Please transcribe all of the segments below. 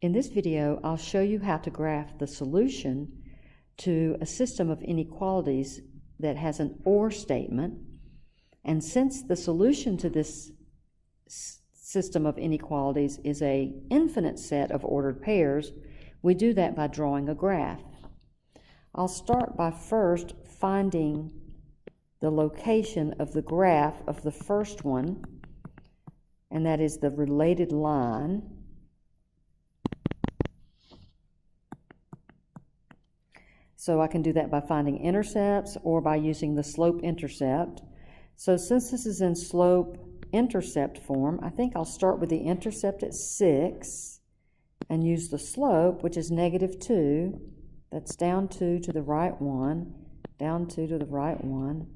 In this video, I'll show you how to graph the solution to a system of inequalities that has an OR statement. And since the solution to this system of inequalities is an infinite set of ordered pairs, we do that by drawing a graph. I'll start by first finding the location of the graph of the first one, and that is the related line. So I can do that by finding intercepts or by using the slope-intercept. So since this is in slope-intercept form, I think I'll start with the intercept at 6 and use the slope, which is -2. That's down 2 to the right 1, down 2 to the right 1,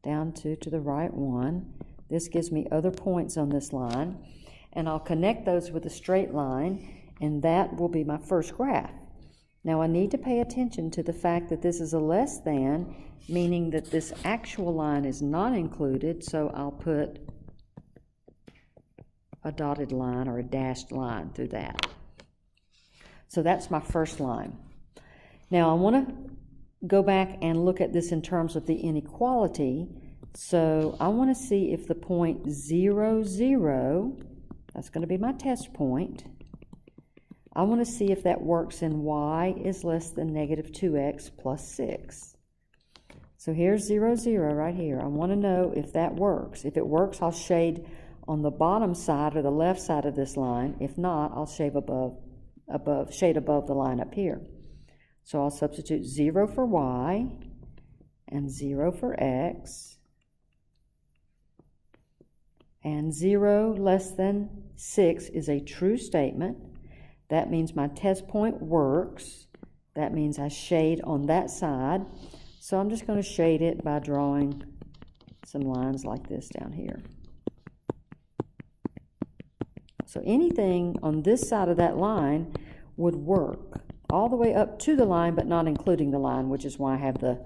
down 2 to the right 1. This gives me other points on this line, and I'll connect those with a straight line, and that will be my first graph. Now I need to pay attention to the fact that this is a less than, meaning that this actual line is not included, so I'll put a dotted line or a dashed line through that. So that's my first line. Now I want to go back and look at this in terms of the inequality. So I want to see if the point 0, 0, that's going to be my test point. I want to see if that works in y is less than -2x plus 6. So here's 0, 0 right here. I want to know if that works. If it works, I'll shade on the bottom side or the left side of this line. If not, I'll shade above the line up here. So I'll substitute 0 for y and 0 for x. And 0 less than 6 is a true statement. That means my test point works. That means I shade on that side. So I'm just going to shade it by drawing some lines like this down here. So anything on this side of that line would work all the way up to the line, but not including the line, which is why I have the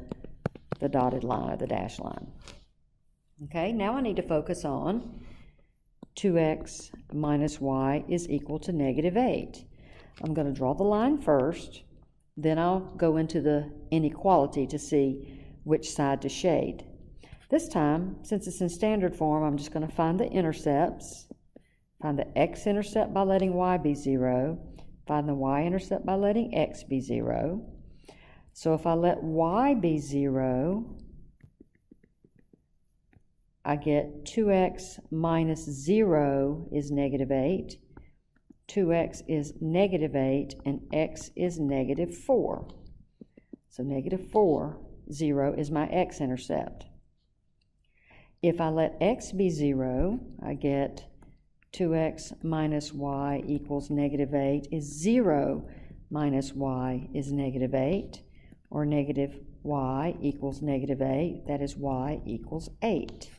dotted line or the dashed line. Okay, now I need to focus on 2x minus y is equal to -8. I'm going to draw the line first, then I'll go into the inequality to see which side to shade. This time, since it's in standard form, I'm just going to find the intercepts, find the x-intercept by letting y be 0, find the y-intercept by letting x be 0. So if I let y be 0, I get 2x minus 0 is -8. 2x is -8, and x is -4. So -4, 0 is my x-intercept. If I let x be 0, I get 2x minus y equals -8 is 0 minus y is -8, or y equals -8, that is y equals 8.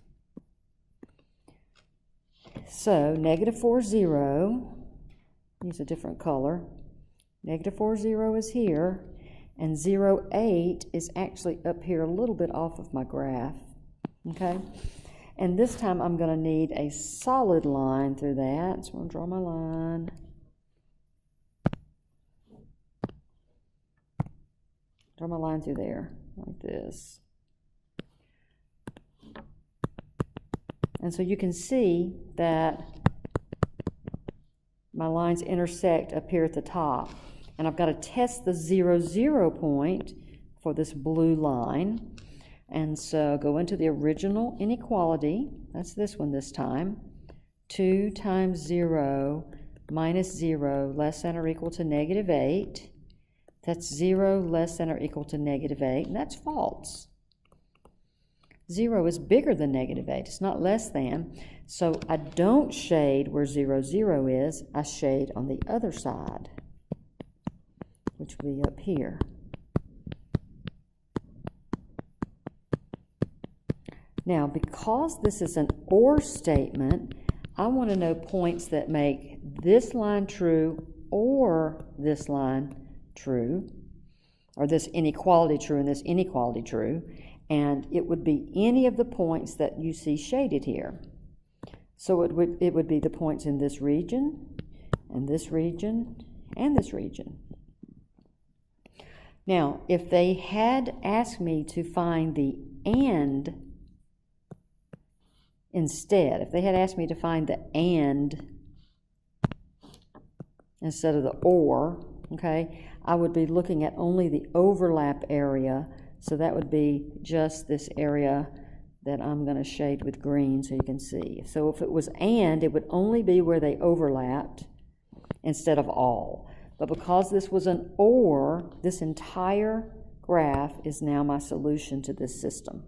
So -4, 0, use a different color. -4, 0 is here, and 0, 8 is actually up here a little bit off of my graph. Okay? And this time I'm going to need a solid line through that. So I'm going to draw my line. Draw my line through there, like this. And so you can see that my lines intersect up here at the top. And I've got to test the 0, 0 point for this blue line. And so go into the original inequality. That's this one this time. 2 times 0 minus 0 less than or equal to -8. That's 0 less than or equal to -8, and that's false. 0 is bigger than -8. It's not less than. So I don't shade where 0, 0 is. I shade on the other side, which will be up here. Now, because this is an OR statement, I want to know points that make this line true or this line true, or this inequality true and this inequality true, and it would be any of the points that you see shaded here. So it would be the points in this region, and this region. Now, if they had asked me to find the and instead, if they had asked me to find the and instead of the or, okay, I would be looking at only the overlap area, so that would be just this area that I'm going to shade with green so you can see. So if it was and, it would only be where they overlapped instead of all. But because this was an or, this entire graph is now my solution to this system.